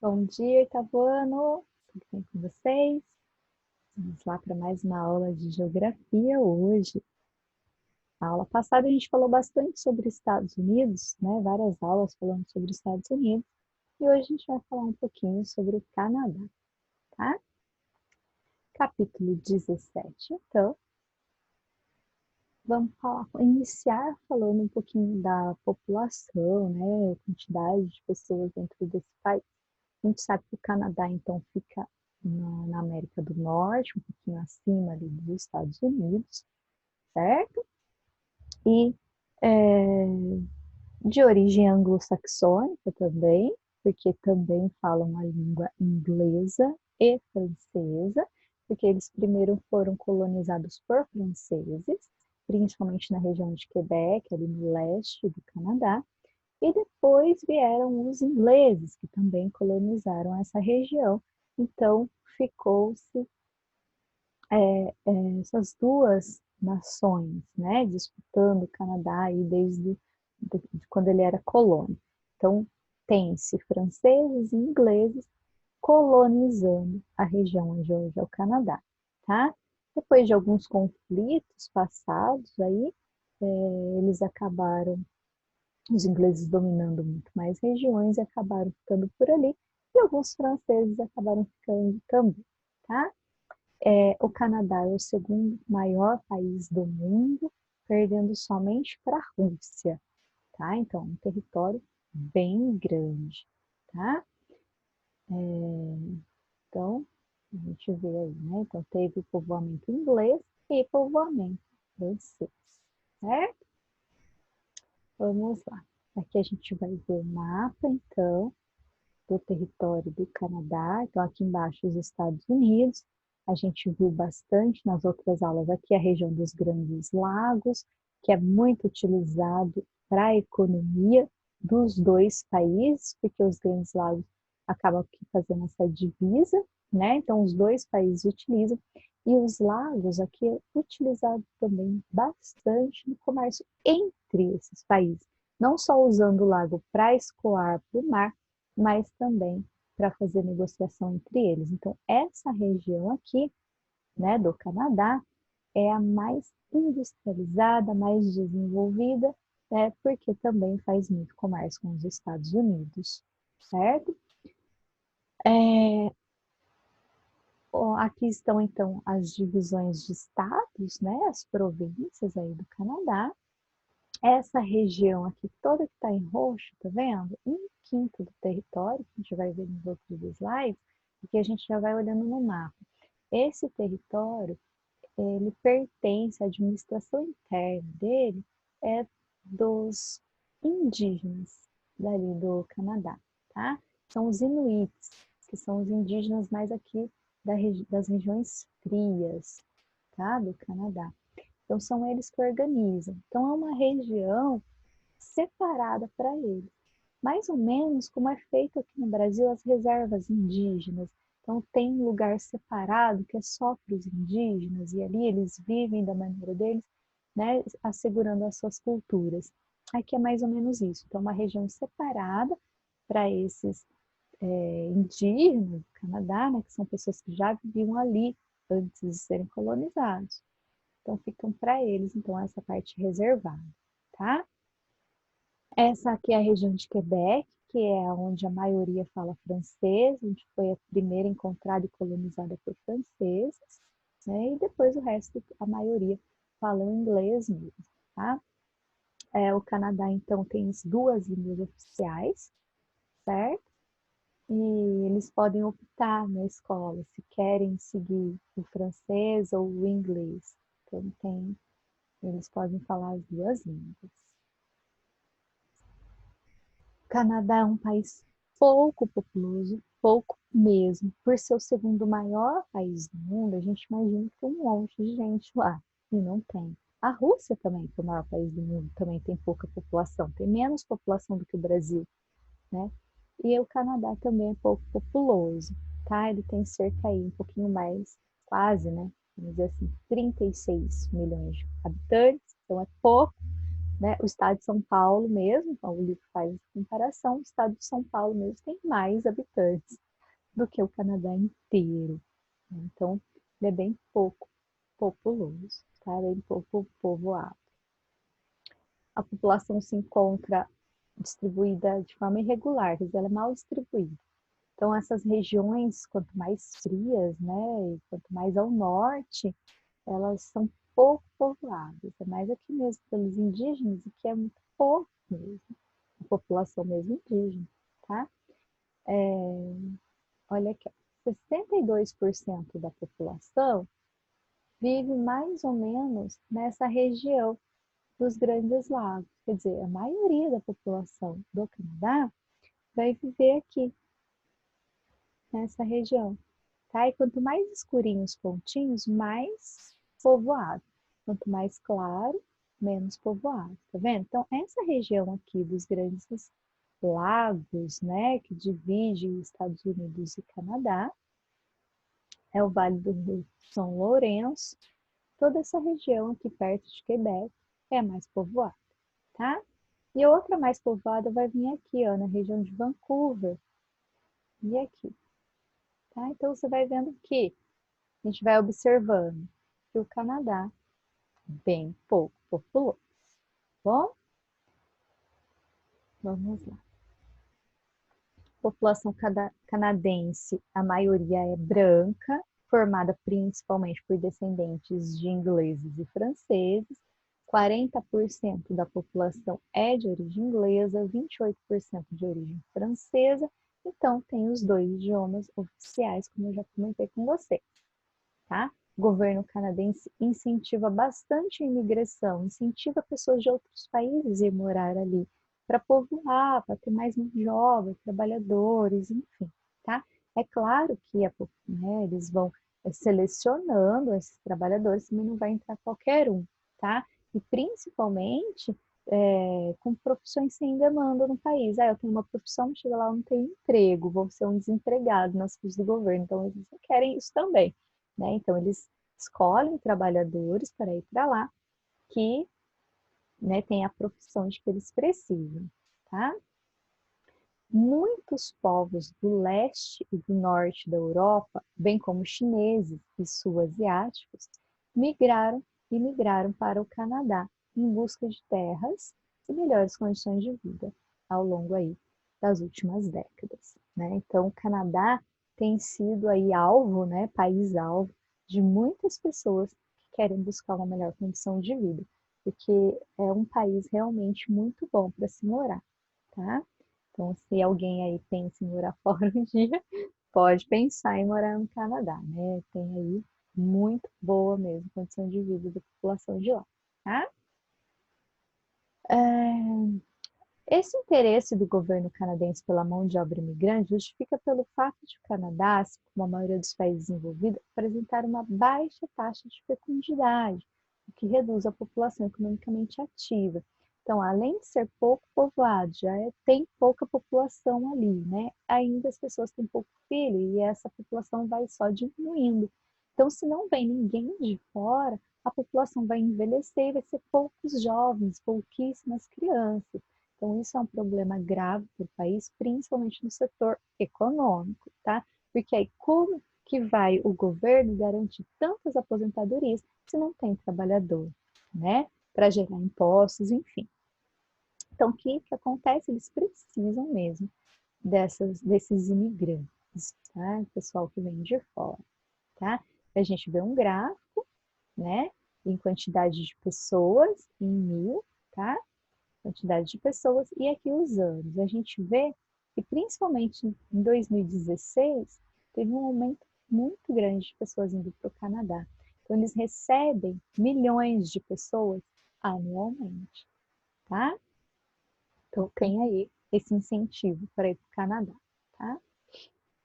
Bom dia, Itabuano! Tudo bem com vocês? Vamos lá para mais uma aula de geografia hoje. Na aula passada a gente falou bastante sobre Estados Unidos, né? Várias aulas falando sobre Estados Unidos. E hoje a gente vai falar um pouquinho sobre o Canadá, tá? Capítulo 17, então. Vamos iniciar falando um pouquinho da população, né? A quantidade de pessoas dentro desse país. A gente sabe que o Canadá, então, fica na América do Norte, um pouquinho acima ali dos Estados Unidos, certo? E de origem anglo-saxônica também, porque também falam a língua inglesa e francesa, porque eles primeiro foram colonizados por franceses, principalmente na região de Quebec, ali no leste do Canadá, e depois vieram os ingleses, que também colonizaram essa região. Então, ficou-se essas duas nações, né, disputando o Canadá aí desde quando ele era colônia. Então, tem-se franceses e ingleses colonizando a região onde hoje é o Canadá, tá? Depois de alguns conflitos passados aí, eles acabaram os ingleses dominando muito mais regiões e acabaram ficando por ali, e alguns franceses acabaram ficando também, tá? O Canadá é o segundo maior país do mundo, perdendo somente para a Rússia, tá? Então, um território bem grande, tá? Então, a gente vê aí, né? Então, teve povoamento inglês e povoamento francês, certo? Vamos lá. Aqui a gente vai ver o mapa, então, do território do Canadá. Então, aqui embaixo, os Estados Unidos. A gente viu bastante nas outras aulas aqui a região dos Grandes Lagos, que é muito utilizado para a economia dos dois países, porque os Grandes Lagos acabam aqui fazendo essa divisa, né? Então, os dois países utilizam. E os lagos aqui é utilizado também bastante no comércio entre esses países. Não só usando o lago para escoar para o mar, mas também para fazer negociação entre eles. Então, essa região aqui, né, do Canadá, é a mais industrializada, mais desenvolvida, né, porque também faz muito comércio com os Estados Unidos, certo? Aqui estão, então, as divisões de estados, né, as províncias aí do Canadá. Essa região aqui toda que está em roxo, tá vendo? 1/5 do território, que a gente vai ver nos outros slides, porque a gente já vai olhando no mapa. Esse território, ele pertence à administração interna dele, é dos indígenas dali do Canadá, tá? São os Inuits, que são os indígenas mais aqui das regiões frias, tá? Do Canadá. Então, são eles que organizam. Então, é uma região separada para eles. Mais ou menos como é feito aqui no Brasil as reservas indígenas. Então, tem um lugar separado que é só para os indígenas, e ali eles vivem da maneira deles, né, assegurando as suas culturas. Aqui é mais ou menos isso. Então, uma região separada para esses indígenas do Canadá, né, que são pessoas que já viviam ali antes de serem colonizados. Então, ficam para eles, então, essa parte reservada, tá? Essa aqui é a região de Quebec, que é onde a maioria fala francês, onde foi a primeira encontrada e colonizada por franceses, né? E depois o resto, a maioria fala inglês mesmo, tá? O Canadá, então, tem as duas línguas oficiais, certo? E eles podem optar na escola se querem seguir o francês ou o inglês. Então, eles podem falar as duas línguas. O Canadá é um país pouco populoso, pouco mesmo. Por ser o segundo maior país do mundo, a gente imagina que tem um monte de gente lá, e não tem. A Rússia também, que é o maior país do mundo, também tem pouca população, tem menos população do que o Brasil, né? E o Canadá também é pouco populoso, tá? Ele tem cerca aí um pouquinho mais, quase, né? Vamos dizer assim, 36 milhões de habitantes, então é pouco, né? O estado de São Paulo mesmo, então, o livro faz essa comparação, o estado de São Paulo mesmo tem mais habitantes do que o Canadá inteiro. Né? Então, ele é bem pouco populoso, tá? Bem pouco povoado. A população se encontra distribuída de forma irregular, quer dizer, ela é mal distribuída. Então, essas regiões, quanto mais frias, né, e quanto mais ao norte, elas são pouco povoadas. É mais aqui mesmo pelos indígenas, e que é muito pouco mesmo, a população mesmo indígena, tá? Olha aqui, ó, 62% da população vive mais ou menos nessa região dos Grandes Lagos. Quer dizer, a maioria da população do Canadá vai viver aqui, nessa região. Tá? E quanto mais escurinhos os pontinhos, mais povoado. Quanto mais claro, menos povoado. Tá vendo? Então, essa região aqui dos Grandes Lagos, né, que divide os Estados Unidos e Canadá, é o Vale do Rio São Lourenço. Toda essa região aqui perto de Quebec é mais povoada, tá? E a outra mais povoada vai vir aqui, ó, na região de Vancouver. E aqui, tá? Então, você vai vendo que a gente vai observando que o Canadá é bem pouco populoso. Bom, vamos lá. População canadense, a maioria é branca, formada principalmente por descendentes de ingleses e franceses. 40% da população é de origem inglesa, 28% de origem francesa. Então, tem os dois idiomas oficiais, como eu já comentei com você, tá? O governo canadense incentiva bastante a imigração, incentiva pessoas de outros países a ir morar ali, para povoar, para ter mais mão de obra, trabalhadores, enfim, tá? É claro que né, eles vão selecionando esses trabalhadores, também não vai entrar qualquer um, tá? E principalmente com profissões sem demanda no país. Ah, eu tenho uma profissão, chega lá, eu não tenho emprego, vou ser um desempregado nas coisas do governo, então eles não querem isso também, né? Então eles escolhem trabalhadores para ir para lá que, né, tem a profissão de que eles precisam, tá? Muitos povos do leste e do norte da Europa, bem como chineses e sul-asiáticos, migraram e migraram para o Canadá em busca de terras e melhores condições de vida ao longo aí das últimas décadas, né? Então, o Canadá tem sido aí alvo, né, país-alvo de muitas pessoas que querem buscar uma melhor condição de vida, porque é um país realmente muito bom para se morar, tá? Então, se alguém aí pensa em morar fora um dia, pode pensar em morar no Canadá, né? Tem aí muito boa mesmo condição de vida da população de lá, tá? Esse interesse do governo canadense pela mão de obra imigrante justifica pelo fato de o Canadá, assim como a maioria dos países desenvolvidos, apresentar uma baixa taxa de fecundidade, o que reduz a população economicamente ativa. Então, além de ser pouco povoado, tem pouca população ali, né? Ainda as pessoas têm pouco filho e essa população vai só diminuindo. Então, se não vem ninguém de fora, a população vai envelhecer e vai ser poucos jovens, pouquíssimas crianças. Então, isso é um problema grave para o país, principalmente no setor econômico, tá? Porque aí, como que vai o governo garantir tantas aposentadorias se não tem trabalhador, né? Para gerar impostos, enfim. Então, o que acontece? Eles precisam mesmo desses imigrantes, tá? Pessoal que vem de fora, tá? A gente vê um gráfico, né? Em quantidade de pessoas, em mil, tá? Quantidade de pessoas, e aqui os anos. A gente vê que, principalmente em 2016, teve um aumento muito grande de pessoas indo para o Canadá. Então, eles recebem milhões de pessoas anualmente, tá? Então, tem aí esse incentivo para ir para o Canadá, tá?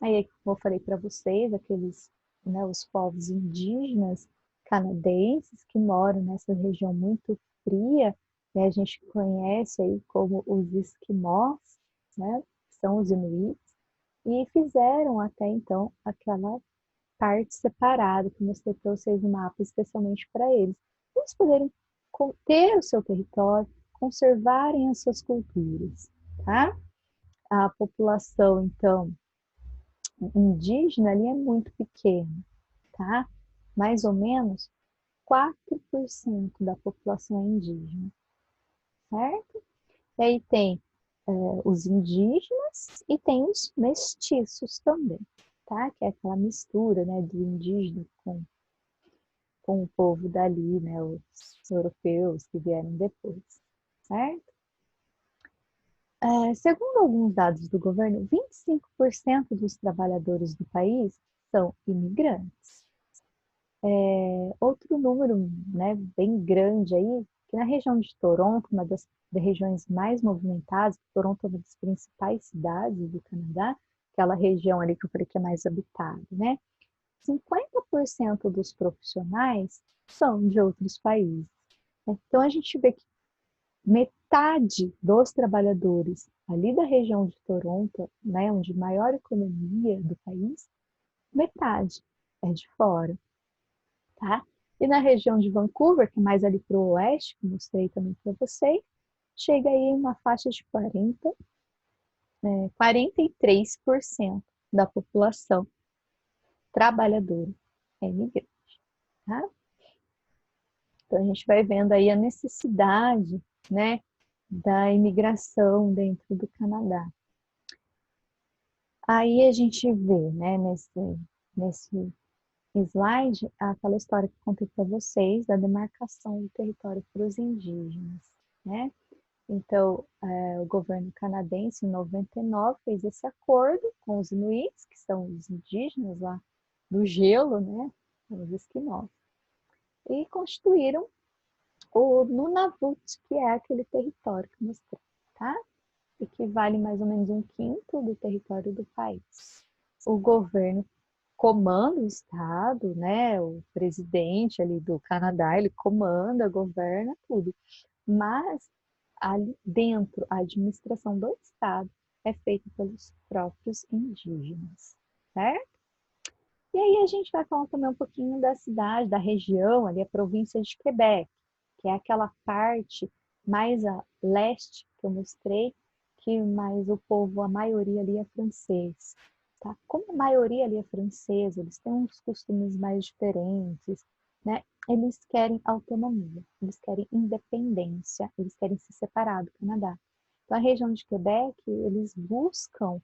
Aí, como eu falei para vocês, aqueles, né, os povos indígenas canadenses que moram nessa região muito fria, que a gente conhece aí como os esquimós, né, que são os inuits, e fizeram até então aquela parte separada que eu mostrei para vocês no mapa, especialmente para eles. Eles poderem ter o seu território, conservarem as suas culturas, tá? A população, então, indígena ali é muito pequena, tá? Mais ou menos 4% da população é indígena, certo? E aí tem os indígenas e tem os mestiços também, tá? Que é aquela mistura, né, do indígena com o povo dali, né, os europeus que vieram depois, certo? Segundo alguns dados do governo, 25% dos trabalhadores do país são imigrantes. Outro número, né, bem grande aí, que na região de Toronto, uma das regiões mais movimentadas, Toronto é uma das principais cidades do Canadá, aquela região ali que eu falei que é mais habitada, né? 50% dos profissionais são de outros países. Então a gente vê que metade dos trabalhadores ali da região de Toronto, né, onde maior economia do país, metade é de fora, tá? E na região de Vancouver, que é mais ali para o oeste, que eu mostrei também para vocês, chega aí uma faixa de 43% da população trabalhadora é imigrante, tá? Então a gente vai vendo aí a necessidade, né, da imigração dentro do Canadá. Aí a gente vê, né, nesse slide, aquela história que eu contei para vocês da demarcação do território para os indígenas, né? Então, o governo canadense, em 99, fez esse acordo com os inuits, que são os indígenas lá do gelo, né? Os esquimós. E constituíram o Nunavut, que é aquele território que eu mostrei, tá? Equivale mais ou menos 1/5 do território do país. O governo comanda o Estado, né? O presidente ali do Canadá, ele comanda, governa tudo. Mas ali dentro, a administração do Estado é feita pelos próprios indígenas, certo? E aí a gente vai falar também um pouquinho da cidade, da região, ali a província de Quebec, que é aquela parte mais a leste que eu mostrei, que mais o povo, a maioria ali é francês. Tá? Como a maioria ali é francesa, eles têm uns costumes mais diferentes, né? Eles querem autonomia, eles querem independência, eles querem se separar do Canadá. Então, a região de Quebec, eles buscam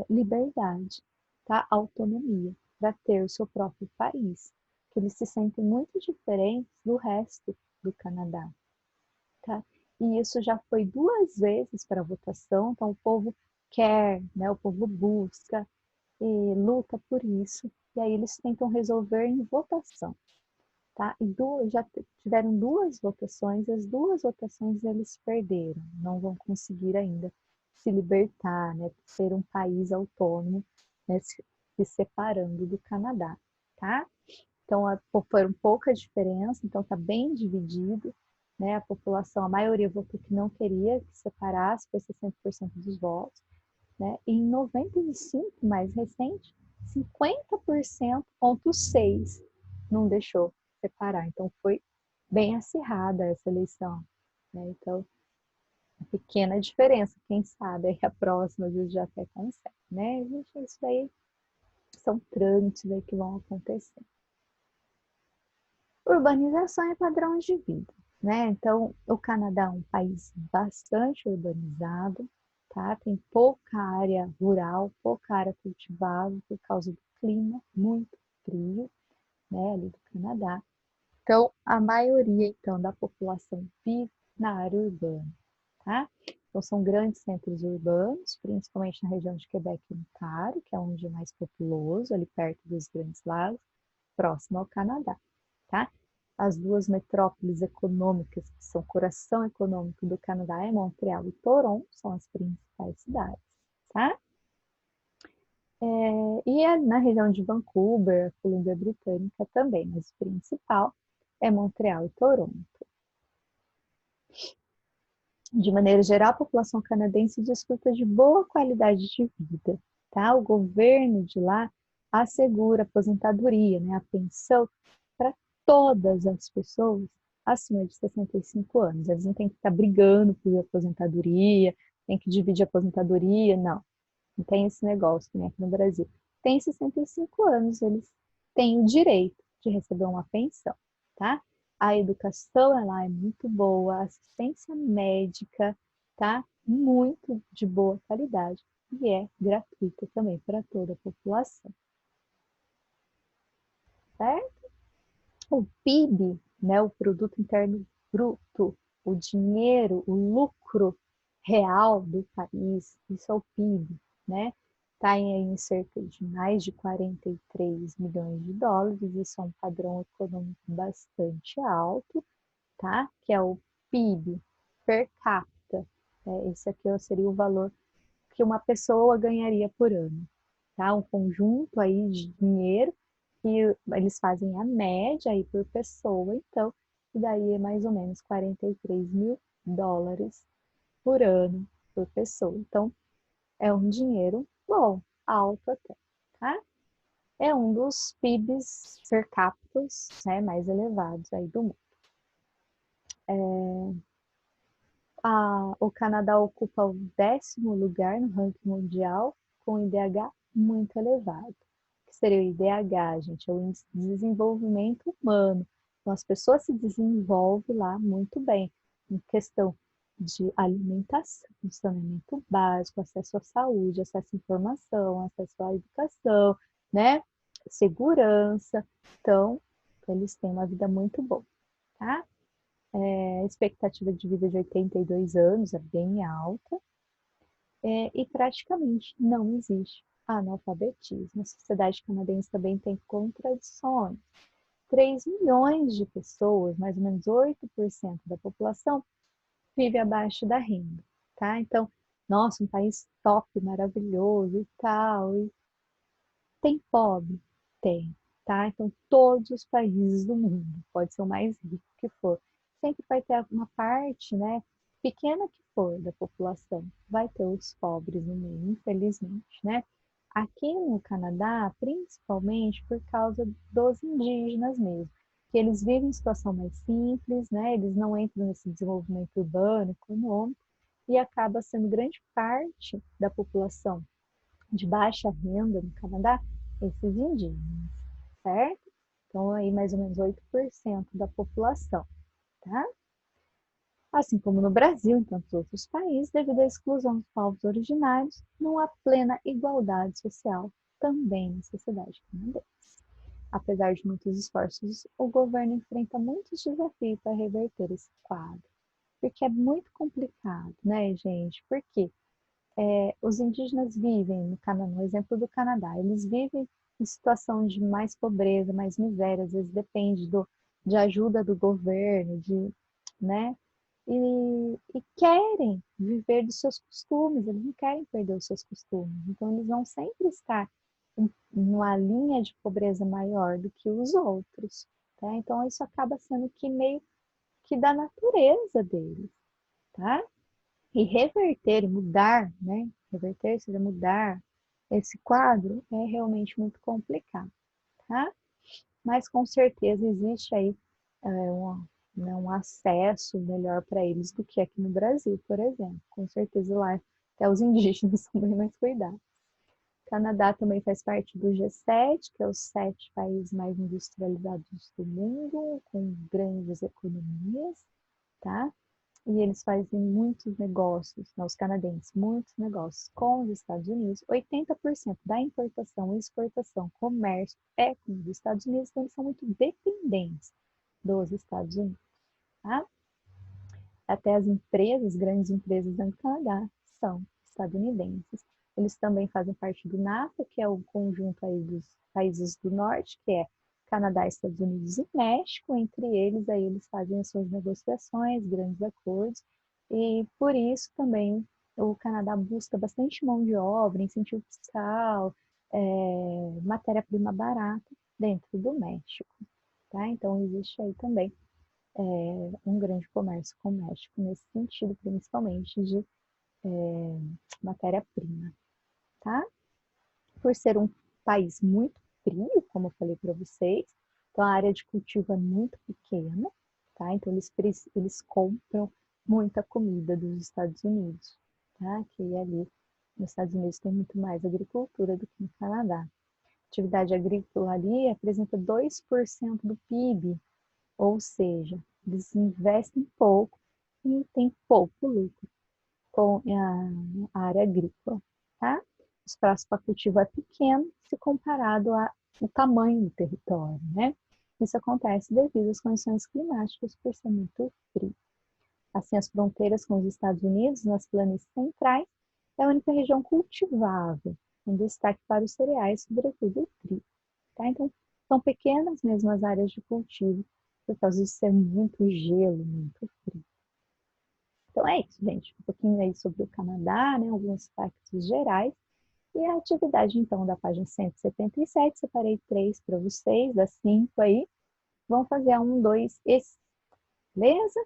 liberdade, tá? Autonomia, para ter o seu próprio país, que eles se sentem muito diferentes do resto do Canadá, tá? E isso já foi 2 vezes para votação, então o povo quer, né? O povo busca e luta por isso, e aí eles tentam resolver em votação, tá? E já tiveram 2 votações, as 2 votações eles perderam, não vão conseguir ainda se libertar, né? Ser um país autônomo, né? Se separando do Canadá, tá? Então, foram pouca diferença, então está bem dividido, né? A população, a maioria votou que não queria que separasse, foi 60% dos votos, né? E em 95, mais recente, 50,6% não deixou separar. Então, foi bem acirrada essa eleição, né? Então, uma pequena diferença, quem sabe aí a próxima às vezes já até consegue, né? Gente, isso aí são trâmites aí que vão acontecer. Urbanização e padrão de vida, né? Então, o Canadá é um país bastante urbanizado, tá? Tem pouca área rural, pouca área cultivável por causa do clima muito frio, né, ali do Canadá. Então, a maioria, então, da população vive na área urbana, tá? Então, são grandes centros urbanos, principalmente na região de Quebec e Ontário, que é onde é mais populoso, ali perto dos Grandes Lagos, próximo ao Canadá, tá? As 2 metrópoles econômicas, que são o coração econômico do Canadá, é Montreal e Toronto, são as principais cidades, tá? E na região de Vancouver, Colômbia Britânica também, mas o principal é Montreal e Toronto. De maneira geral, a população canadense desfruta de boa qualidade de vida, tá? O governo de lá assegura a aposentadoria, né, a pensão para todas as pessoas acima de 65 anos. Eles não têm que ficar brigando por aposentadoria, tem que dividir a aposentadoria, não. Não tem esse negócio que nem aqui no Brasil. Tem 65 anos, eles têm o direito de receber uma pensão, tá? A educação, ela é muito boa, a assistência médica, tá? Muito de boa qualidade e é gratuita também para toda a população, certo? O PIB, né, o Produto Interno Bruto, o dinheiro, o lucro real do país, isso é o PIB, né? Está em cerca de mais de 43 milhões de dólares, isso é um padrão econômico bastante alto, tá? Que é o PIB per capita. Esse aqui seria o valor que uma pessoa ganharia por ano, tá? Um conjunto aí de dinheiro que eles fazem a média aí por pessoa, então, e daí é mais ou menos 43 mil dólares por ano por pessoa. Então, é um dinheiro bom, alto até, tá? É um dos PIBs per capita, né, mais elevados aí do mundo. O Canadá ocupa o 10º lugar no ranking mundial com um IDH muito elevado. O que seria o IDH, gente? É o Índice de Desenvolvimento Humano. Então, as pessoas se desenvolvem lá muito bem, em questão de alimentação, saneamento básico, acesso à saúde, acesso à informação, acesso à educação, né? Segurança. Então, eles têm uma vida muito boa, tá? A expectativa de vida de 82 anos é bem alta, e praticamente não existe analfabetismo. A sociedade canadense também tem contradições. 3 milhões de pessoas, mais ou menos 8% da população, vive abaixo da renda, tá? Então, nossa, um país top, maravilhoso e tal. E tem pobre? Tem, tá? Então, todos os países do mundo, pode ser o mais rico que for, sempre vai ter uma parte, né, pequena que for, da população, vai ter os pobres no meio, infelizmente, né? Aqui no Canadá, principalmente por causa dos indígenas mesmo, que eles vivem em situação mais simples, né? Eles não entram nesse desenvolvimento urbano, econômico, e acaba sendo grande parte da população de baixa renda no Canadá, esses indígenas, certo? Então, aí mais ou menos 8% da população, tá? Assim como no Brasil e em tantos outros países, devido à exclusão dos povos originários, não há plena igualdade social também na sociedade canadense. Apesar de muitos esforços, o governo enfrenta muitos desafios para reverter esse quadro, porque é muito complicado, né, gente? Porque os indígenas vivem, no exemplo do Canadá, eles vivem em situação de mais pobreza, mais miséria, às vezes depende de ajuda do governo, né? E querem viver dos seus costumes, eles não querem perder os seus costumes, então eles vão sempre estar numa linha de pobreza maior do que os outros, tá? Então isso acaba sendo que meio que da natureza deles, tá? E reverter, mudar, né? Reverter seria mudar esse quadro é realmente muito complicado, tá? Mas com certeza existe aí um acesso melhor para eles do que aqui no Brasil, por exemplo. Com certeza lá até os indígenas são bem mais cuidados. O Canadá também faz parte do G7, que é os 7 países mais industrializados do mundo, com grandes economias, tá? E eles fazem muitos negócios, né, os canadenses, muitos negócios com os Estados Unidos. 80% da importação e exportação, comércio é com os Estados Unidos, então eles são muito dependentes dos Estados Unidos, tá? Até as empresas, grandes empresas do Canadá, são estadunidenses. Eles também fazem parte do NAFTA, que é o conjunto aí dos países do norte, que é Canadá, Estados Unidos e México. Entre eles, aí eles fazem as suas negociações, grandes acordos, e por isso também o Canadá busca bastante mão de obra, incentivo fiscal, matéria-prima barata dentro do México, tá? Então existe aí também um grande comércio com o México nesse sentido, principalmente de matéria-prima, tá? Por ser um país muito frio, como eu falei para vocês, então a área de cultivo é muito pequena, tá? Então, eles compram muita comida dos Estados Unidos, tá? Que ali nos Estados Unidos tem muito mais agricultura do que no Canadá. A atividade agrícola ali apresenta 2% do PIB, ou seja, eles investem pouco e tem pouco lucro com a área agrícola, tá? O espaço para cultivo é pequeno se comparado ao tamanho do território, né? Isso acontece devido às condições climáticas por ser muito frio. Assim, as fronteiras com os Estados Unidos, nas planícies centrais, é a única região cultivável, com destaque para os cereais, sobretudo o trigo. Tá? Então, são pequenas mesmo as áreas de cultivo, por causa de ser muito gelo, muito frio. Então é isso, gente. Um pouquinho aí sobre o Canadá, né? Alguns factos gerais. E a atividade, então, da página 177, separei 3 para vocês, das 5 aí. Vamos fazer a 1, 2 e 5, beleza?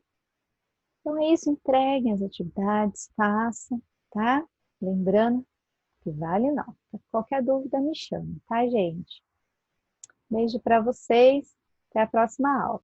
Então é isso, entreguem as atividades, façam, tá? Lembrando que vale não. Qualquer dúvida me chame, tá, gente? Beijo para vocês, até a próxima aula.